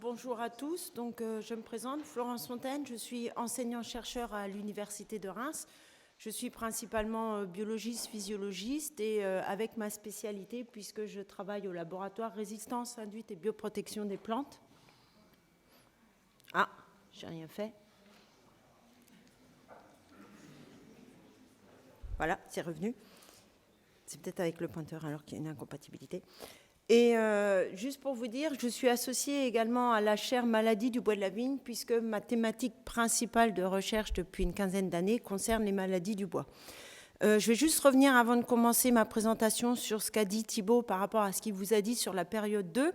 Bonjour à tous, je me présente, Florence Fontaine, je suis enseignant-chercheur à l'Université de Reims. Je suis principalement biologiste, physiologiste et avec ma spécialité puisque je travaille au laboratoire résistance induite et bioprotection des plantes. Ah, j'ai rien fait. Voilà, c'est revenu. C'est peut-être avec le pointeur alors qu'il y a une incompatibilité. Et juste pour vous dire, je suis associée également à la chaire maladie du bois de la vigne puisque ma thématique principale de recherche depuis une quinzaine d'années concerne les maladies du bois. Je vais juste revenir avant de commencer ma présentation sur ce qu'a dit Thibaut par rapport à ce qu'il vous a dit sur la période 2,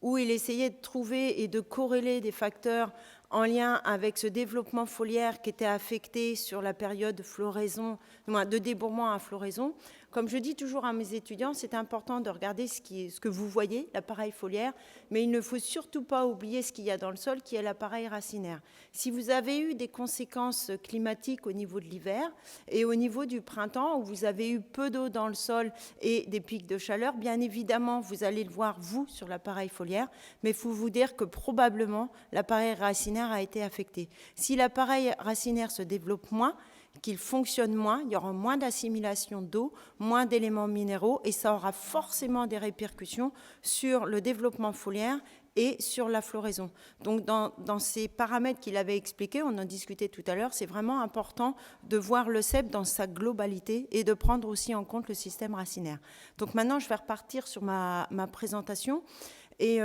où il essayait de trouver et de corréler des facteurs en lien avec ce développement foliaire qui était affecté sur la période de floraison, de débourrement à floraison. Comme je dis toujours à mes étudiants, c'est important de regarder ce que vous voyez, l'appareil foliaire, mais il ne faut surtout pas oublier ce qu'il y a dans le sol, qui est l'appareil racinaire. Si vous avez eu des conséquences climatiques au niveau de l'hiver et au niveau du printemps, où vous avez eu peu d'eau dans le sol et des pics de chaleur, bien évidemment, vous allez le voir, vous, sur l'appareil foliaire, mais il faut vous dire que probablement, l'appareil racinaire a été affecté. Si l'appareil racinaire se développe moins, qu'il fonctionne moins, il y aura moins d'assimilation d'eau, moins d'éléments minéraux et ça aura forcément des répercussions sur le développement foliaire et sur la floraison. Donc dans ces paramètres qu'il avait expliqués, on en discutait tout à l'heure, c'est vraiment important de voir le cep dans sa globalité et de prendre aussi en compte le système racinaire. Donc maintenant, je vais repartir sur ma présentation. Et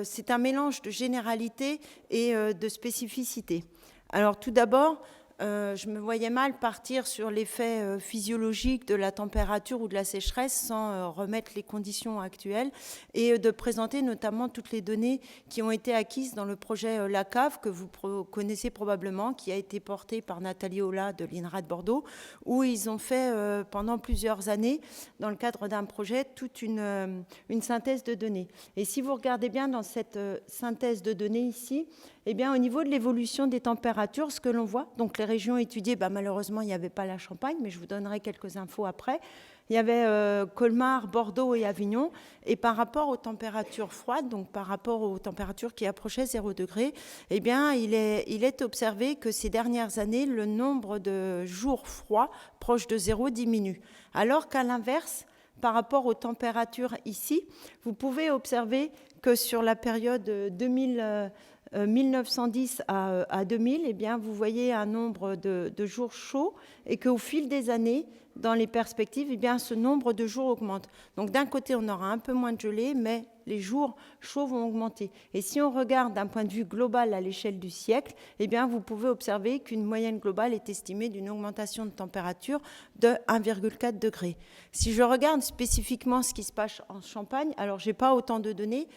c'est un mélange de généralité et de spécificité. Alors tout d'abord, je me voyais mal partir sur l'effet physiologique de la température ou de la sécheresse sans remettre les conditions actuelles et de présenter notamment toutes les données qui ont été acquises dans le projet La Cave, que vous connaissez probablement, qui a été porté par Nathalie Aulat de l'INRA de Bordeaux, où ils ont fait pendant plusieurs années, dans le cadre d'un projet, toute une synthèse de données. Et si vous regardez bien dans cette synthèse de données ici, eh bien, au niveau de l'évolution des températures, ce que l'on voit, donc les régions étudiées, malheureusement, il n'y avait pas la Champagne, mais je vous donnerai quelques infos après. Il y avait Colmar, Bordeaux et Avignon. Et par rapport aux températures froides, donc par rapport aux températures qui approchaient 0 degré, eh bien, il est observé que ces dernières années, le nombre de jours froids proches de 0 diminue. Alors qu'à l'inverse, par rapport aux températures ici, vous pouvez observer que sur la période 1910 à 2000, eh bien, vous voyez un nombre de jours chauds et qu'au fil des années, dans les perspectives, eh bien, ce nombre de jours augmente. Donc d'un côté, on aura un peu moins de gelée, mais les jours chauds vont augmenter. Et si on regarde d'un point de vue global à l'échelle du siècle, eh bien, vous pouvez observer qu'une moyenne globale est estimée d'une augmentation de température de 1,4 degré. Si je regarde spécifiquement ce qui se passe en Champagne, alors je n'ai pas autant de données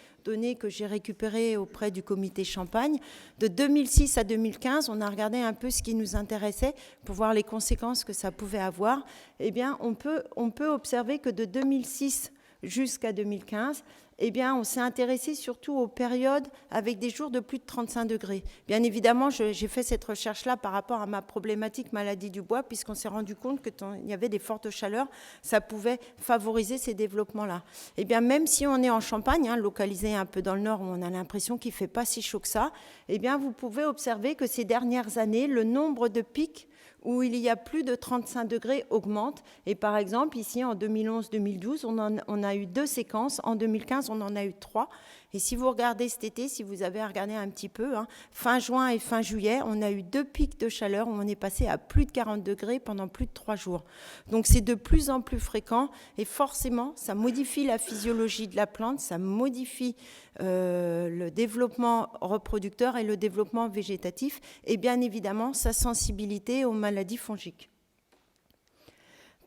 que j'ai récupérées auprès du comité Champagne. De 2006 à 2015, on a regardé un peu ce qui nous intéressait pour voir les conséquences que ça pouvait avoir. Eh bien, on peut observer que de 2006 jusqu'à 2015, eh bien, on s'est intéressé surtout aux périodes avec des jours de plus de 35 degrés. Bien évidemment, j'ai fait cette recherche-là par rapport à ma problématique maladie du bois, puisqu'on s'est rendu compte que quand il y avait des fortes chaleurs, ça pouvait favoriser ces développements-là. Eh bien, même si on est en Champagne, localisé un peu dans le nord, où on a l'impression qu'il ne fait pas si chaud que ça, eh bien, vous pouvez observer que ces dernières années, le nombre de pics où il y a plus de 35 degrés augmente. Et par exemple, ici, en 2011-2012, on a eu 2 séquences. En 2015, on en a eu 3. Et si vous regardez cet été, si vous avez regardé un petit peu, fin juin et fin juillet, on a eu 2 pics de chaleur où on est passé à plus de 40 degrés pendant plus de 3 jours. Donc c'est de plus en plus fréquent et forcément, ça modifie la physiologie de la plante, ça modifie le développement reproducteur et le développement végétatif et bien évidemment sa sensibilité aux maladies fongiques.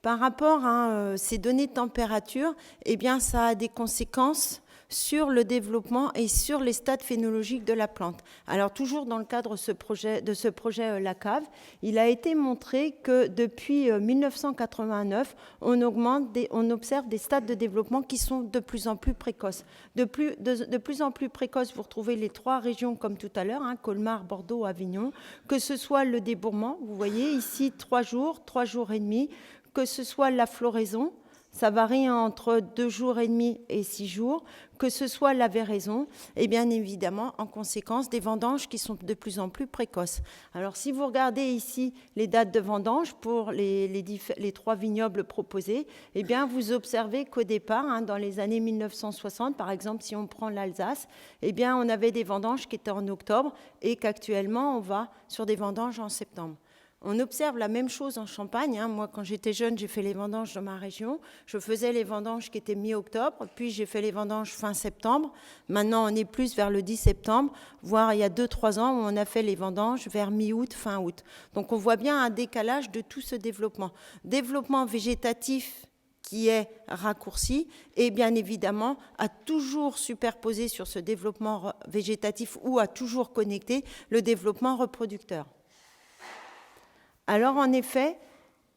Par rapport à ces données de température, eh bien, ça a des conséquences sur le développement et sur les stades phénologiques de la plante. Alors toujours dans le cadre de ce projet La Cave, il a été montré que depuis 1989, on observe des stades de développement qui sont de plus en plus précoces. De plus en plus précoces, vous retrouvez les 3 régions comme tout à l'heure, Colmar, Bordeaux, Avignon, que ce soit le débourrement, vous voyez ici 3 jours et demi, que ce soit la floraison, ça varie entre 2 jours et demi et 6 jours, que ce soit la véraison, et bien évidemment, en conséquence, des vendanges qui sont de plus en plus précoces. Alors, si vous regardez ici les dates de vendange pour les 3 vignobles proposés, eh bien, vous observez qu'au départ, dans les années 1960, par exemple, si on prend l'Alsace, eh bien, on avait des vendanges qui étaient en octobre et qu'actuellement, on va sur des vendanges en septembre. On observe la même chose en Champagne. Moi, quand j'étais jeune, j'ai fait les vendanges dans ma région. Je faisais les vendanges qui étaient mi-octobre, puis j'ai fait les vendanges fin septembre. Maintenant, on est plus vers le 10 septembre, voire il y a 2-3 ans où on a fait les vendanges vers mi-août, fin août. Donc, on voit bien un décalage de tout ce développement. Développement végétatif qui est raccourci et bien évidemment a toujours superposé sur ce développement végétatif ou a toujours connecté le développement reproducteur. Alors, en effet,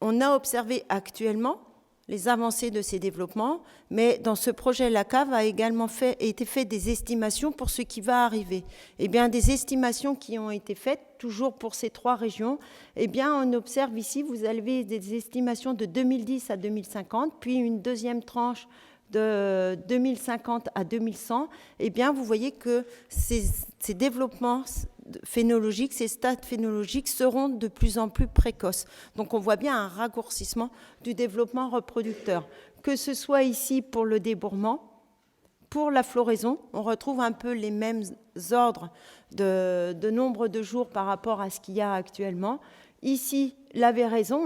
on a observé actuellement les avancées de ces développements, mais dans ce projet, la cave a également été fait des estimations pour ce qui va arriver. Eh bien, des estimations qui ont été faites, toujours pour ces 3 régions, eh bien, on observe ici, vous avez des estimations de 2010 à 2050, puis une deuxième tranche de 2050 à 2100, eh bien, vous voyez que ces développements phénologiques, ces stades phénologiques seront de plus en plus précoces. Donc, on voit bien un raccourcissement du développement reproducteur. Que ce soit ici pour le débourrement, pour la floraison, on retrouve un peu les mêmes ordres de nombre de jours par rapport à ce qu'il y a actuellement. Ici, la véraison,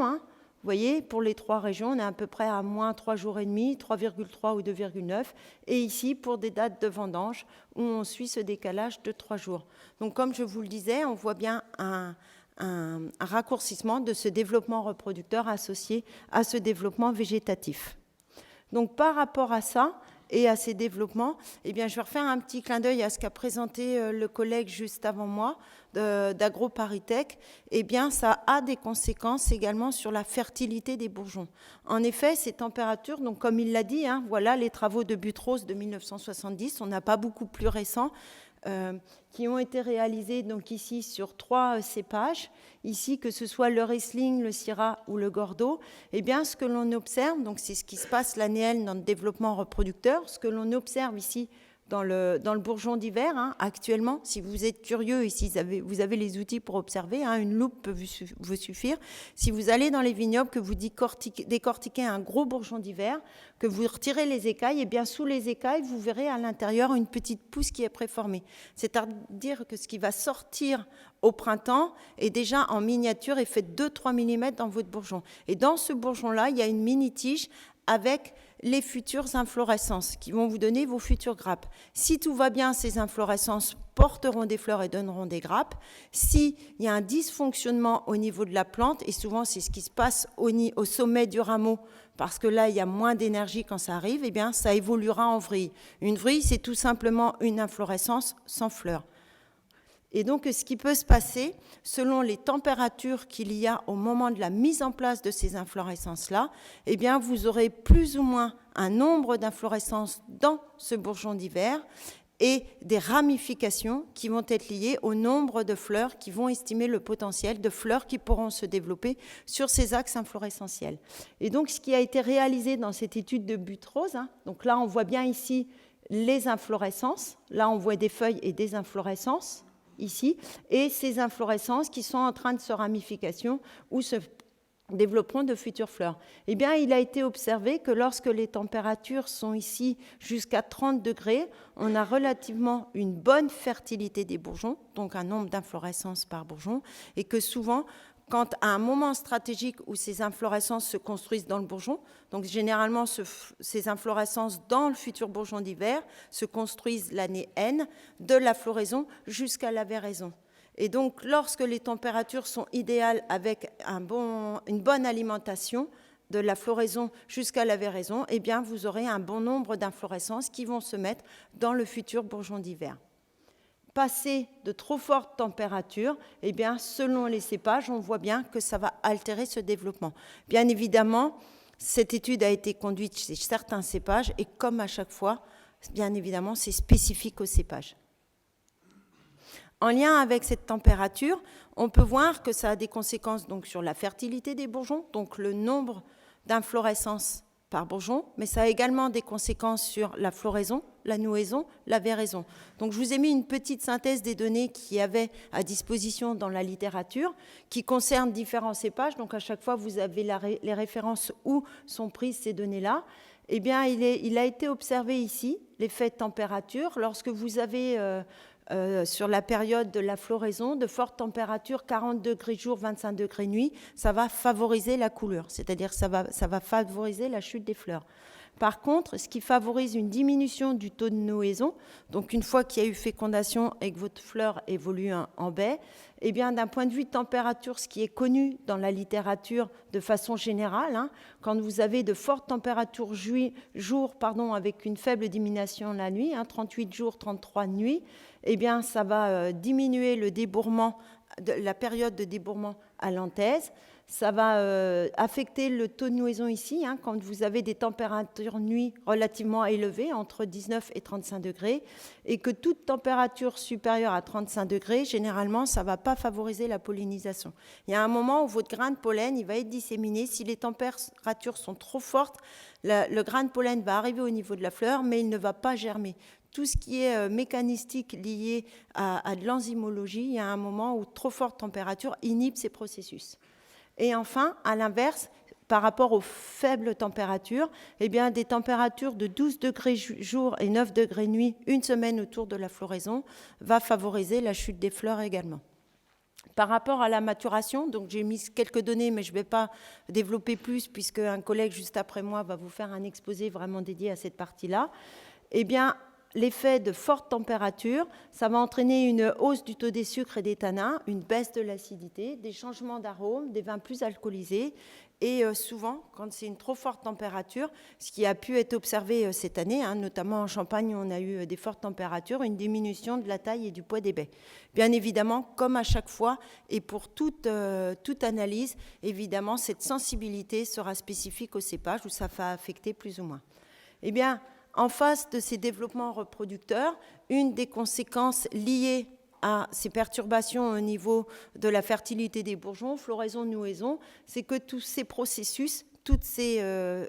vous voyez, pour les 3 régions, on est à peu près à moins 3 jours et demi, 3,3 ou 2,9. Et ici, pour des dates de vendange, où on suit ce décalage de 3 jours. Donc, comme je vous le disais, on voit bien un raccourcissement de ce développement reproducteur associé à ce développement végétatif. Donc, par rapport à ça et à ces développements, eh bien, je vais refaire un petit clin d'œil à ce qu'a présenté le collègue juste avant moi d'AgroParisTech. Eh bien, ça a des conséquences également sur la fertilité des bourgeons. En effet, ces températures, donc comme il l'a dit, voilà les travaux de Buttrose de 1970, on n'a pas beaucoup plus récents, qui ont été réalisés donc ici sur 3 cépages. Ici, que ce soit le Riesling, le Syrah ou le Gordeau, eh bien, ce que l'on observe, donc c'est ce qui se passe l'année L dans le développement reproducteur, ce que l'on observe ici dans le bourgeon d'hiver, actuellement, si vous êtes curieux et si vous avez les outils pour observer, une loupe peut vous suffire. Si vous allez dans les vignobles, que vous décortiquez un gros bourgeon d'hiver, que vous retirez les écailles, et bien sous les écailles, vous verrez à l'intérieur une petite pousse qui est préformée. C'est-à-dire que ce qui va sortir au printemps est déjà en miniature et fait 2-3 mm dans votre bourgeon. Et dans ce bourgeon-là, il y a une mini-tige avec les futures inflorescences qui vont vous donner vos futures grappes. Si tout va bien, ces inflorescences porteront des fleurs et donneront des grappes. S'il y a un dysfonctionnement au niveau de la plante, et souvent c'est ce qui se passe au sommet du rameau, parce que là il y a moins d'énergie quand ça arrive, eh bien ça évoluera en vrille. Une vrille, c'est tout simplement une inflorescence sans fleurs. Et donc, ce qui peut se passer, selon les températures qu'il y a au moment de la mise en place de ces inflorescences-là, eh bien, vous aurez plus ou moins un nombre d'inflorescences dans ce bourgeon d'hiver et des ramifications qui vont être liées au nombre de fleurs qui vont estimer le potentiel de fleurs qui pourront se développer sur ces axes inflorescentiels. Et donc, ce qui a été réalisé dans cette étude de Buttrose, donc là, on voit bien ici les inflorescences. Là, on voit des feuilles et des inflorescences. Ici, et ces inflorescences qui sont en train de se ramification ou se développeront de futures fleurs. Eh bien, il a été observé que lorsque les températures sont ici jusqu'à 30 degrés, on a relativement une bonne fertilité des bourgeons, donc un nombre d'inflorescences par bourgeon, et que souvent, quand à un moment stratégique où ces inflorescences se construisent dans le bourgeon, donc généralement ces inflorescences dans le futur bourgeon d'hiver se construisent l'année N, de la floraison jusqu'à la véraison. Et donc lorsque les températures sont idéales avec une bonne alimentation de la floraison jusqu'à la véraison, eh bien vous aurez un bon nombre d'inflorescences qui vont se mettre dans le futur bourgeon d'hiver. Passer de trop fortes températures, eh bien, selon les cépages, on voit bien que ça va altérer ce développement. Bien évidemment, cette étude a été conduite chez certains cépages et comme à chaque fois, bien évidemment, c'est spécifique aux cépages. En lien avec cette température, on peut voir que ça a des conséquences donc, sur la fertilité des bourgeons, donc le nombre d'inflorescences par bourgeon, mais ça a également des conséquences sur la floraison, la nouaison, la véraison. Donc je vous ai mis une petite synthèse des données qu'il y avait à disposition dans la littérature qui concernent différents cépages. Donc à chaque fois, vous avez les références où sont prises ces données-là. Eh bien, il a été observé ici l'effet de température lorsque vous avez sur la période de la floraison, de fortes températures, 40 degrés jour, 25 degrés nuit, ça va favoriser la coulure, c'est-à-dire ça va favoriser la chute des fleurs. Par contre, ce qui favorise une diminution du taux de nouaison, donc une fois qu'il y a eu fécondation et que votre fleur évolue en baie, eh bien, d'un point de vue de température, ce qui est connu dans la littérature de façon générale, quand vous avez de fortes températures jour, avec une faible diminution la nuit, 38 jours, 33 nuits, eh bien, ça va diminuer le débourrement, la période de débourrement à l'anthèse. Ça va affecter le taux de nouaison ici, quand vous avez des températures nuit relativement élevées, entre 19 et 35 degrés, et que toute température supérieure à 35 degrés, généralement, ça ne va pas favoriser la pollinisation. Il y a un moment où votre grain de pollen il va être disséminé. Si les températures sont trop fortes, le grain de pollen va arriver au niveau de la fleur, mais il ne va pas germer. Tout ce qui est mécanistique lié à de l'enzymologie, il y a un moment où trop forte température inhibe ces processus. Et enfin, à l'inverse, par rapport aux faibles températures, eh bien, des températures de 12 degrés jour et 9 degrés nuit, une semaine autour de la floraison, va favoriser la chute des fleurs également. Par rapport à la maturation, donc j'ai mis quelques données, mais je ne vais pas développer plus, puisque un collègue juste après moi va vous faire un exposé vraiment dédié à cette partie-là. Eh bien, l'effet de forte température, ça va entraîner une hausse du taux des sucres et des tanins, une baisse de l'acidité, des changements d'arôme, des vins plus alcoolisés. Et souvent, quand c'est une trop forte température, ce qui a pu être observé cette année, notamment en Champagne où on a eu des fortes températures, une diminution de la taille et du poids des baies. Bien évidemment, comme à chaque fois, et pour toute analyse, évidemment, cette sensibilité sera spécifique au cépage où ça va affecter plus ou moins. Eh bien, en face de ces développements reproducteurs, une des conséquences liées à ces perturbations au niveau de la fertilité des bourgeons, floraison, nouaison, c'est que tous ces processus, tous ces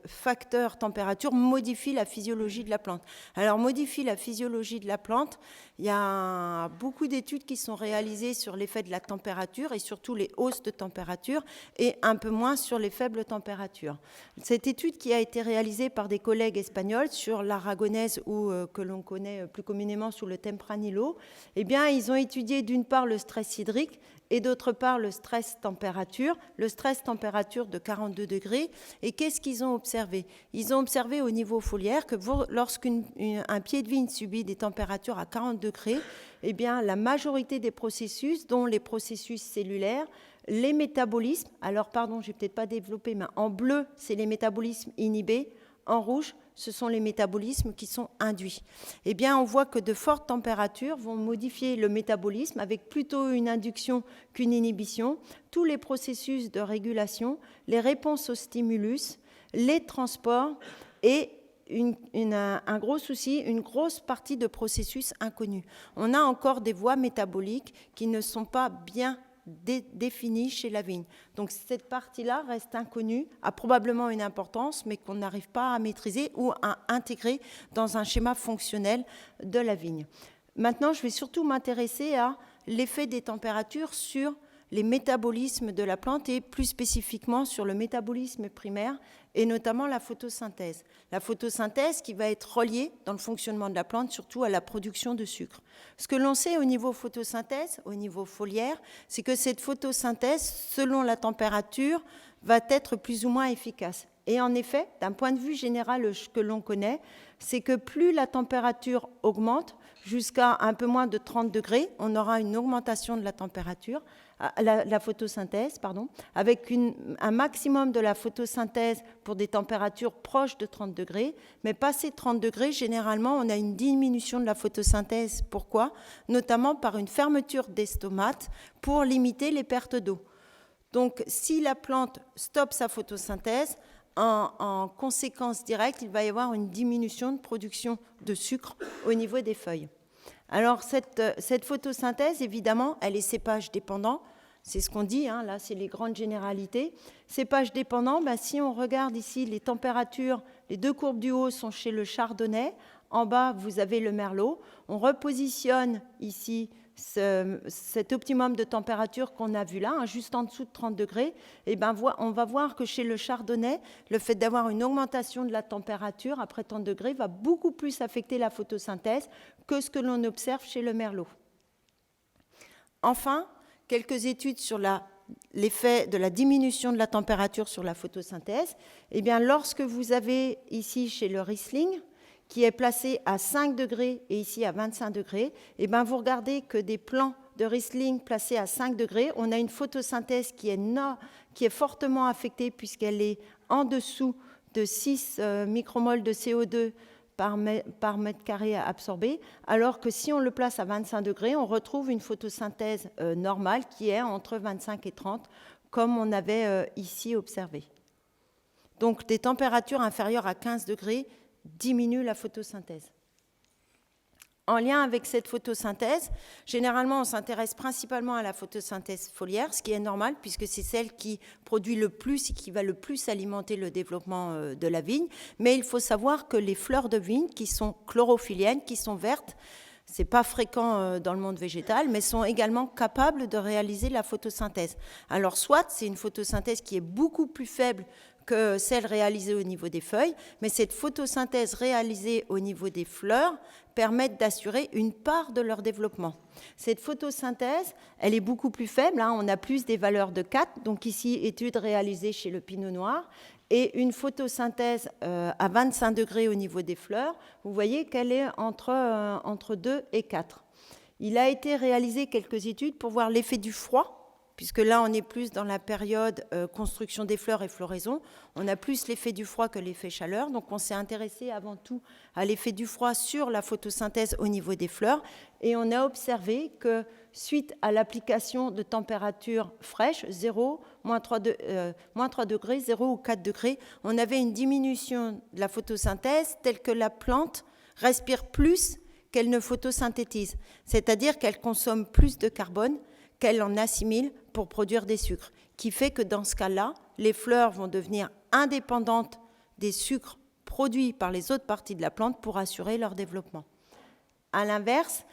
facteurs température modifient la physiologie de la plante. Alors, modifie la physiologie de la plante, il y a beaucoup d'études qui sont réalisées sur l'effet de la température et surtout les hausses de température et un peu moins sur les faibles températures. Cette étude qui a été réalisée par des collègues espagnols sur l'aragonaise ou que l'on connaît plus communément sous le tempranillo, eh bien, ils ont étudié d'une part le stress hydrique et d'autre part le stress-température de 42 degrés. Et qu'est-ce qu'ils ont observé? Ils ont observé au niveau foliaire que lorsqu'un pied de vigne subit des températures à 40 degrés, eh bien, la majorité des processus, dont les processus cellulaires, les métabolismes, alors pardon, je vais peut-être pas développer, mais en bleu, c'est les métabolismes inhibés, en rouge, ce sont les métabolismes qui sont induits. Eh bien, on voit que de fortes températures vont modifier le métabolisme avec plutôt une induction qu'une inhibition, tous les processus de régulation, les réponses aux stimulus, les transports et un gros souci, une grosse partie de processus inconnus. On a encore des voies métaboliques qui ne sont pas bien définie chez la vigne. Donc cette partie-là reste inconnue, a probablement une importance, mais qu'on n'arrive pas à maîtriser ou à intégrer dans un schéma fonctionnel de la vigne. Maintenant, je vais surtout m'intéresser à l'effet des températures sur les métabolismes de la plante et plus spécifiquement sur le métabolisme primaire et notamment la photosynthèse. La photosynthèse qui va être reliée dans le fonctionnement de la plante, surtout à la production de sucre. Ce que l'on sait au niveau photosynthèse, au niveau foliaire, c'est que cette photosynthèse, selon la température, va être plus ou moins efficace. Et en effet, d'un point de vue général que l'on connaît, c'est que plus la température augmente, jusqu'à un peu moins de 30 degrés, on aura une augmentation de la température, la photosynthèse, avec un maximum de la photosynthèse pour des températures proches de 30 degrés. Mais passé 30 degrés, généralement, on a une diminution de la photosynthèse. Pourquoi? Notamment par une fermeture des stomates pour limiter les pertes d'eau. Donc, si la plante stoppe sa photosynthèse, en conséquence directe, il va y avoir une diminution de production de sucre au niveau des feuilles. Alors, cette photosynthèse, évidemment, elle est cépage dépendante. C'est ce qu'on dit, hein, là, c'est les grandes généralités. Cépage dépendant, si on regarde ici les températures, les deux courbes du haut sont chez le chardonnay. En bas, vous avez le merlot. On repositionne ici cet optimum de température qu'on a vu là, hein, juste en dessous de 30 degrés. Et on va voir que chez le chardonnay, le fait d'avoir une augmentation de la température après 30 degrés va beaucoup plus affecter la photosynthèse que ce que l'on observe chez le merlot. Enfin, quelques études sur l'effet de la diminution de la température sur la photosynthèse. Lorsque vous avez ici chez le Riesling, qui est placé à 5 degrés et ici à 25 degrés, vous regardez que des plants de Riesling placés à 5 degrés, on a une photosynthèse qui est fortement affectée puisqu'elle est en dessous de 6 micromoles de CO2 par mètre carré absorbé, alors que si on le place à 25 degrés, on retrouve une photosynthèse normale qui est entre 25 et 30, comme on avait ici observé. Donc des températures inférieures à 15 degrés diminuent la photosynthèse. En lien avec cette photosynthèse, généralement, on s'intéresse principalement à la photosynthèse foliaire, ce qui est normal puisque c'est celle qui produit le plus et qui va le plus alimenter le développement de la vigne. Mais il faut savoir que les fleurs de vigne qui sont chlorophylliennes, qui sont vertes, ce n'est pas fréquent dans le monde végétal, mais sont également capables de réaliser la photosynthèse. Alors soit c'est une photosynthèse qui est beaucoup plus faible que celle réalisée au niveau des feuilles, mais cette photosynthèse réalisée au niveau des fleurs permet d'assurer une part de leur développement. Cette photosynthèse, elle est beaucoup plus faible, hein, on a plus des valeurs de 4, donc ici, étude réalisée chez le pinot noir, et une photosynthèse à 25 degrés au niveau des fleurs, vous voyez qu'elle est entre 2 et 4. Il a été réalisé quelques études pour voir l'effet du froid, puisque là, on est plus dans la période construction des fleurs et floraison. On a plus l'effet du froid que l'effet chaleur. Donc, on s'est intéressé avant tout à l'effet du froid sur la photosynthèse au niveau des fleurs. Et on a observé que suite à l'application de températures fraîches, 0, moins 3 degrés, 0 ou 4 degrés, on avait une diminution de la photosynthèse telle que la plante respire plus qu'elle ne photosynthétise. C'est-à-dire qu'elle consomme plus de carbone qu'elle en assimile pour produire des sucres, qui fait que dans ce cas-là, les fleurs vont devenir indépendantes des sucres produits par les autres parties de la plante pour assurer leur développement. À l'inverse,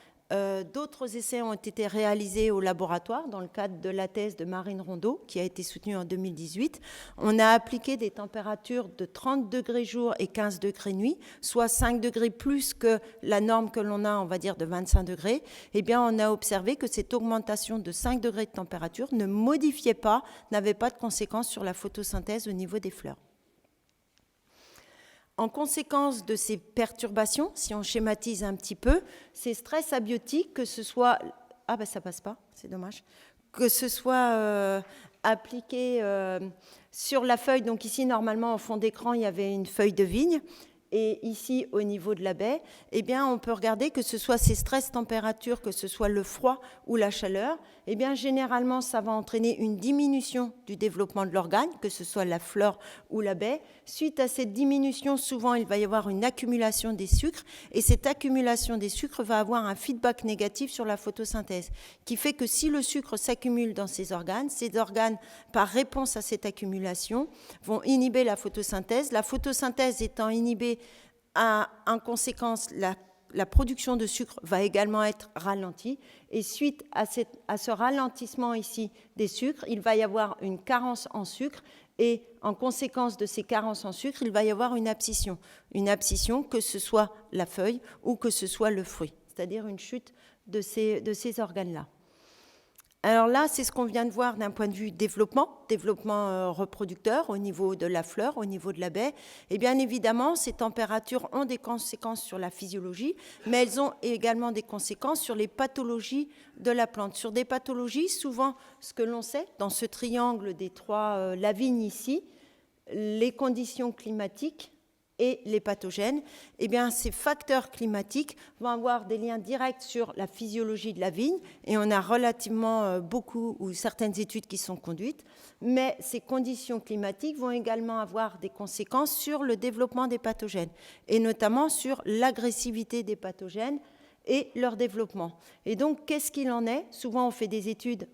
d'autres essais ont été réalisés au laboratoire dans le cadre de la thèse de Marine Rondeau, qui a été soutenue en 2018. On a appliqué des températures de 30 degrés jour et 15 degrés nuit, soit 5 degrés plus que la norme que l'on a, on va dire, de 25 degrés. Eh bien, on a observé que cette augmentation de 5 degrés de température ne modifiait pas, n'avait pas de conséquences sur la photosynthèse au niveau des fleurs. En conséquence de ces perturbations, si on schématise un petit peu, ces stress abiotiques, que ce soit... Ah ben ça passe pas, c'est dommage. Que ce soit appliqué sur la feuille, donc ici normalement au fond d'écran il y avait une feuille de vigne, et ici au niveau de la baie, eh bien on peut regarder que ce soit ces stress températures, que ce soit le froid ou la chaleur, eh bien généralement ça va entraîner une diminution du développement de l'organe, que ce soit la fleur ou la baie. Suite à cette diminution, souvent il va y avoir une accumulation des sucres, et cette accumulation des sucres va avoir un feedback négatif sur la photosynthèse, qui fait que si le sucre s'accumule dans ces organes, par réponse à cette accumulation, vont inhiber la photosynthèse. La photosynthèse étant inhibée, en conséquence, la production de sucre va également être ralentie. Et suite à ce ralentissement ici des sucres, il va y avoir une carence en sucre. Et en conséquence de ces carences en sucre, il va y avoir une abscission. Une abscission, que ce soit la feuille ou que ce soit le fruit, c'est-à-dire une chute de ces organes-là. Alors là, c'est ce qu'on vient de voir d'un point de vue développement reproducteur au niveau de la fleur, au niveau de la baie. Et bien évidemment, ces températures ont des conséquences sur la physiologie, mais elles ont également des conséquences sur les pathologies de la plante. Sur des pathologies, souvent, ce que l'on sait, dans ce triangle des trois, la vigne ici, les conditions climatiques et les pathogènes, eh bien, ces facteurs climatiques vont avoir des liens directs sur la physiologie de la vigne, et on a relativement beaucoup ou certaines études qui sont conduites, mais ces conditions climatiques vont également avoir des conséquences sur le développement des pathogènes, et notamment sur l'agressivité des pathogènes et leur développement. Et donc, qu'est-ce qu'il en est ? Souvent, on fait des études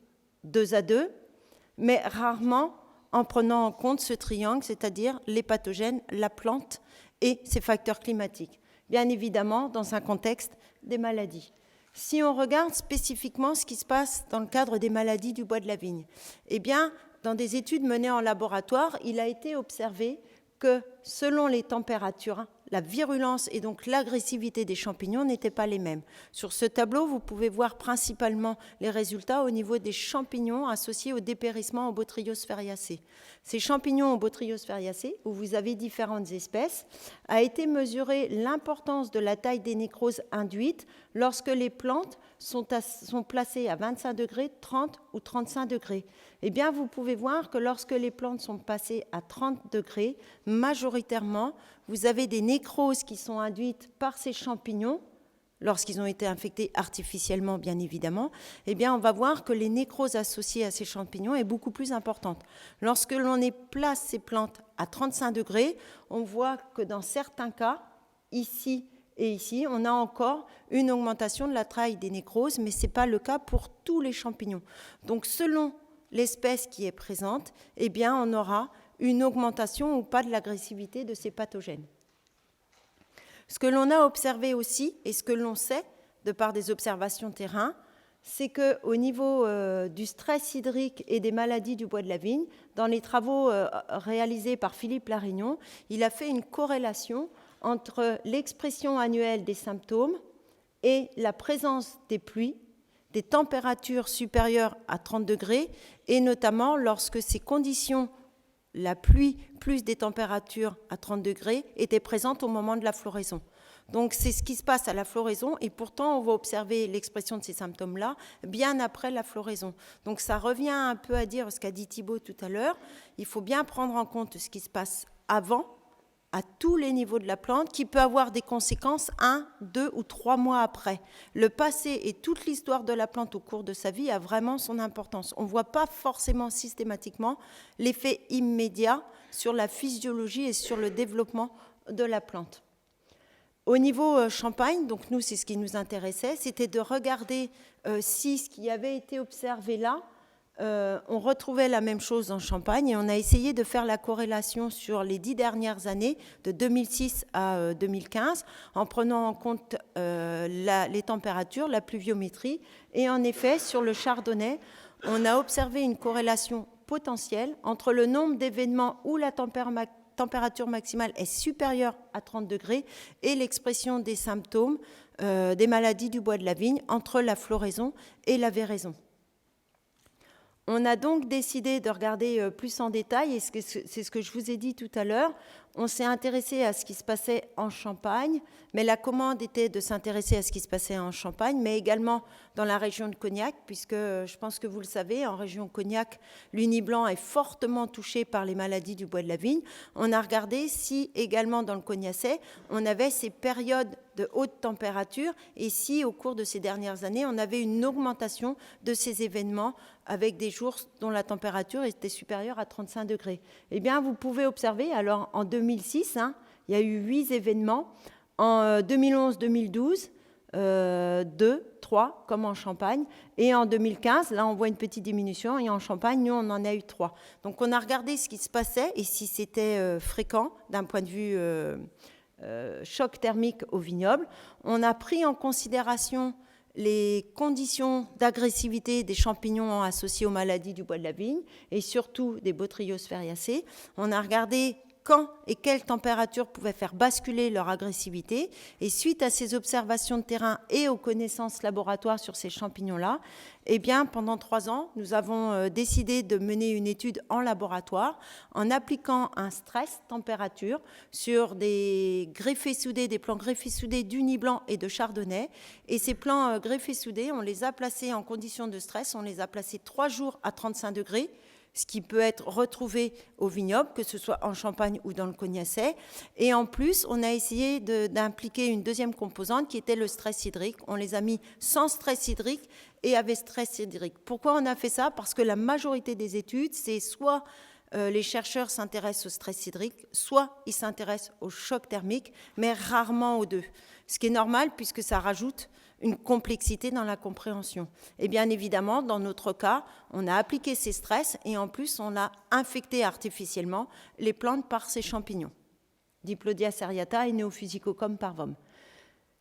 2 à 2, mais rarement en prenant en compte ce triangle, c'est-à-dire les pathogènes, la plante et ses facteurs climatiques. Bien évidemment, dans un contexte des maladies. Si on regarde spécifiquement ce qui se passe dans le cadre des maladies du bois de la vigne, eh bien, dans des études menées en laboratoire, il a été observé que selon les températures, la virulence et donc l'agressivité des champignons n'étaient pas les mêmes. Sur ce tableau, vous pouvez voir principalement les résultats au niveau des champignons associés au dépérissement au Botrytis spheriacea. Ces champignons au Botrytis spheriacea, où vous avez différentes espèces, a été mesurée l'importance de la taille des nécroses induites lorsque les plantes sont placées à 25 degrés, 30 ou 35 degrés. Eh bien, vous pouvez voir que lorsque les plantes sont passées à 30 degrés, majoritairement, vous avez des nécroses qui sont induites par ces champignons, lorsqu'ils ont été infectés artificiellement, bien évidemment. Eh bien, on va voir que les nécroses associées à ces champignons est beaucoup plus importante. Lorsque l'on place ces plantes à 35 degrés, on voit que dans certains cas, ici et ici, on a encore une augmentation de la taille des nécroses, mais ce n'est pas le cas pour tous les champignons. Donc, selon l'espèce qui est présente, eh bien, on aura une augmentation ou pas de l'agressivité de ces pathogènes. Ce que l'on a observé aussi, et ce que l'on sait de par des observations terrain, c'est qu'au niveau du stress hydrique et des maladies du bois de la vigne, dans les travaux réalisés par Philippe Larignon, il a fait une corrélation entre l'expression annuelle des symptômes et la présence des pluies, des températures supérieures à 30 degrés, et notamment lorsque ces conditions, la pluie plus des températures à 30 degrés, étaient présentes au moment de la floraison. Donc c'est ce qui se passe à la floraison, et pourtant on va observer l'expression de ces symptômes-là bien après la floraison. Donc ça revient un peu à dire ce qu'a dit Thibaut tout à l'heure, il faut bien prendre en compte ce qui se passe avant, à tous les niveaux de la plante, qui peut avoir des conséquences 1, 2 ou 3 mois après. Le passé et toute l'histoire de la plante au cours de sa vie a vraiment son importance. On ne voit pas forcément systématiquement l'effet immédiat sur la physiologie et sur le développement de la plante. Au niveau Champagne, donc nous, c'est ce qui nous intéressait, c'était de regarder si ce qui avait été observé là, on retrouvait la même chose en Champagne, et on a essayé de faire la corrélation sur les 10 dernières années, de 2006 à 2015, en prenant en compte les températures, la pluviométrie. Et en effet, sur le chardonnay, on a observé une corrélation potentielle entre le nombre d'événements où la température maximale est supérieure à 30 degrés et l'expression des symptômes des maladies du bois de la vigne entre la floraison et la véraison. On a donc décidé de regarder plus en détail, et c'est ce que je vous ai dit tout à l'heure. On s'est intéressé à ce qui se passait en Champagne, mais la commande était de s'intéresser à ce qui se passait en Champagne, mais également dans la région de Cognac, puisque je pense que vous le savez, en région Cognac, l'Uni blanc est fortement touché par les maladies du bois de la vigne. On a regardé si également dans le Cognacais, on avait ces périodes de haute température, et si au cours de ces dernières années, on avait une augmentation de ces événements avec des jours dont la température était supérieure à 35 degrés. Eh bien, vous pouvez observer, alors en 2006, il y a eu 8 événements. En 2011-2012, 2, 3, comme en Champagne. Et en 2015, là, on voit une petite diminution. Et en Champagne, nous, on en a eu 3. Donc, on a regardé ce qui se passait et si c'était fréquent d'un point de vue choc thermique au vignoble. On a pris en considération les conditions d'agressivité des champignons associés aux maladies du bois de la vigne et surtout des Botrytis spheriacea. On a regardé quand et quelle température pouvait faire basculer leur agressivité. Et suite à ces observations de terrain et aux connaissances laboratoires sur ces champignons-là, eh bien, pendant 3 ans, nous avons décidé de mener une étude en laboratoire en appliquant un stress température sur des greffés soudés, des plants greffés soudés d'Uni blanc et de chardonnay. Et ces plants greffés soudés, on les a placés en conditions de stress, on les a placés 3 jours à 35 degrés, ce qui peut être retrouvé au vignoble, que ce soit en Champagne ou dans le Cognacais. Et en plus, on a essayé d'impliquer une deuxième composante qui était le stress hydrique. On les a mis sans stress hydrique et avec stress hydrique. Pourquoi on a fait ça ? Parce que la majorité des études, c'est soit les chercheurs s'intéressent au stress hydrique, soit ils s'intéressent au choc thermique, mais rarement aux deux. ce qui est normal puisque ça rajoute une complexité dans la compréhension. Et bien évidemment, dans notre cas, on a appliqué ces stress et en plus, on a infecté artificiellement les plantes par ces champignons, Diplodia seriata et Neophusicocum parvum.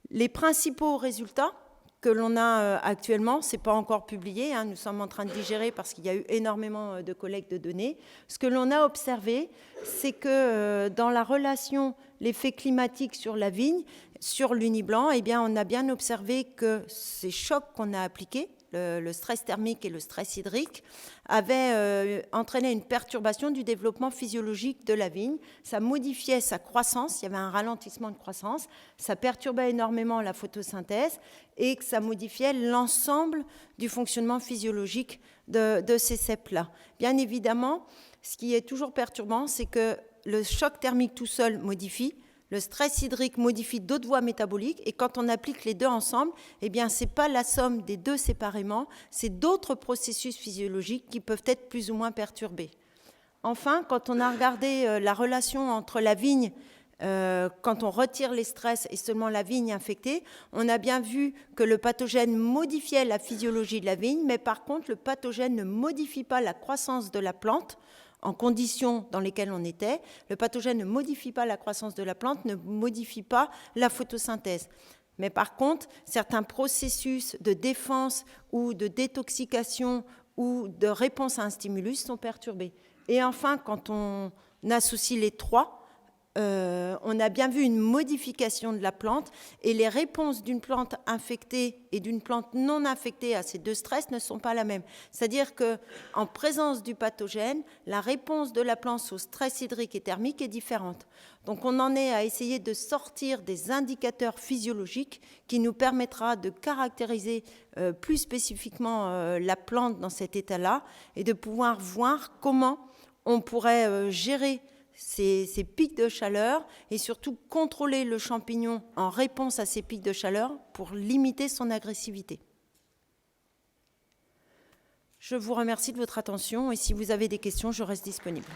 Les principaux résultats que l'on a actuellement, ce n'est pas encore publié, nous sommes en train de digérer parce qu'il y a eu énormément de collectes de données. Ce que l'on a observé, c'est que dans la relation, l'effet climatique sur la vigne, sur l'uniblanc, eh bien, on a bien observé que ces chocs qu'on a appliqués, le stress thermique et le stress hydrique, avaient entraîné une perturbation du développement physiologique de la vigne. Ça modifiait sa croissance, il y avait un ralentissement de croissance, ça perturbait énormément la photosynthèse et que ça modifiait l'ensemble du fonctionnement physiologique de ces ceps-là. Bien évidemment, ce qui est toujours perturbant, c'est que le choc thermique tout seul modifie, le stress hydrique modifie d'autres voies métaboliques et quand on applique les deux ensemble, eh bien, ce n'est pas la somme des deux séparément, c'est d'autres processus physiologiques qui peuvent être plus ou moins perturbés. Enfin, quand on a regardé la relation entre la vigne, quand on retire les stress et seulement la vigne infectée, on a bien vu que le pathogène modifiait la physiologie de la vigne, mais par contre, le pathogène ne modifie pas la croissance de la plante, en conditions dans lesquelles on était, le pathogène ne modifie pas la croissance de la plante, ne modifie pas la photosynthèse. Mais par contre, certains processus de défense ou de détoxication ou de réponse à un stimulus sont perturbés. Et enfin, quand on associe les trois, on a bien vu une modification de la plante et les réponses d'une plante infectée et d'une plante non infectée à ces deux stress ne sont pas la même. C'est-à-dire qu'en présence du pathogène, la réponse de la plante au stress hydrique et thermique est différente. Donc on en est à essayer de sortir des indicateurs physiologiques qui nous permettra de caractériser plus spécifiquement la plante dans cet état-là et de pouvoir voir comment on pourrait gérer ces pics de chaleur et surtout contrôler le champignon en réponse à ces pics de chaleur pour limiter son agressivité. Je vous remercie de votre attention et si vous avez des questions, je reste disponible.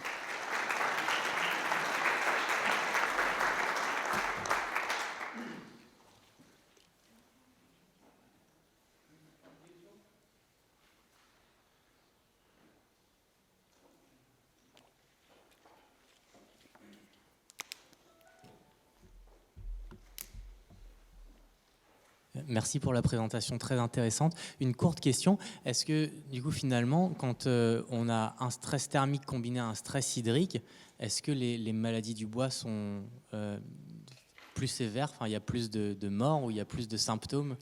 Merci pour la présentation très intéressante. Une courte question. Est-ce que, du coup, finalement, quand on a un stress thermique combiné à un stress hydrique, est-ce que les maladies du bois sont plus sévères? Enfin, il y a plus de morts ou il y a plus de symptômes?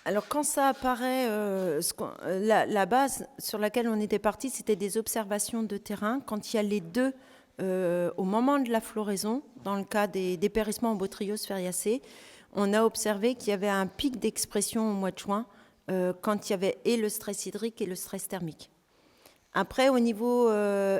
Alors, quand ça apparaît, la base sur laquelle on était parti, c'était des observations de terrain. Quand il y a les deux, au moment de la floraison, dans le cas des dépérissements en Botrytis sphaeriacées, on a observé qu'il y avait un pic d'expression au mois de juin quand il y avait et le stress hydrique et le stress thermique. Après, au niveau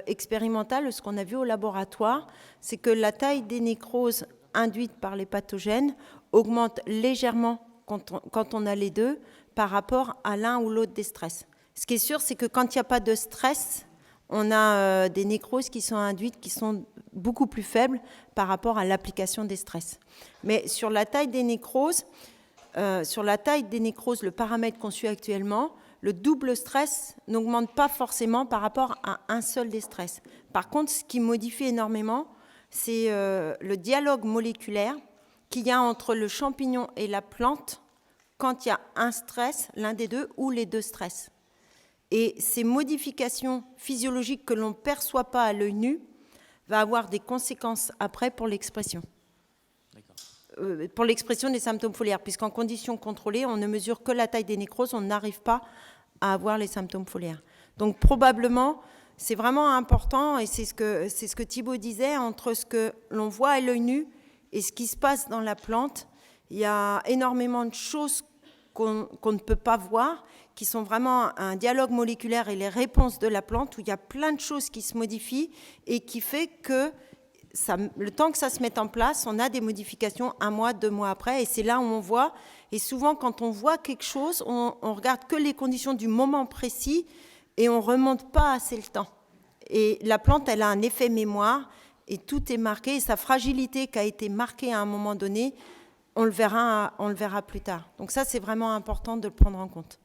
expérimental, ce qu'on a vu au laboratoire, c'est que la taille des nécroses induites par les pathogènes augmente légèrement quand on a les deux par rapport à l'un ou l'autre des stress. Ce qui est sûr, c'est que quand il n'y a pas de stress, on a des nécroses qui sont induites qui sont beaucoup plus faibles par rapport à l'application des stress. Mais sur la taille des nécroses, le paramètre qu'on suit actuellement, le double stress n'augmente pas forcément par rapport à un seul des stress. Par contre, ce qui modifie énormément, c'est le dialogue moléculaire qu'il y a entre le champignon et la plante quand il y a un stress, l'un des deux, ou les deux stress. Et ces modifications physiologiques que l'on ne perçoit pas à l'œil nu va avoir des conséquences après pour l'expression. Pour l'expression des symptômes foliaires, puisqu'en conditions contrôlées, on ne mesure que la taille des nécroses, on n'arrive pas à avoir les symptômes foliaires. Donc probablement, c'est vraiment important, et c'est ce que Thibaut disait, entre ce que l'on voit à l'œil nu et ce qui se passe dans la plante, il y a énormément de choses qu'on ne peut pas voir, qui sont vraiment un dialogue moléculaire et les réponses de la plante, où il y a plein de choses qui se modifient et qui fait que le temps que ça se mette en place, on a des modifications 1 mois, 2 mois après, et c'est là où on voit. Et souvent, quand on voit quelque chose, on regarde que les conditions du moment précis et on ne remonte pas assez le temps. Et la plante, elle a un effet mémoire Et tout est marqué, et sa fragilité qui a été marquée à un moment donné, on le verra plus tard. Donc ça, c'est vraiment important de le prendre en compte.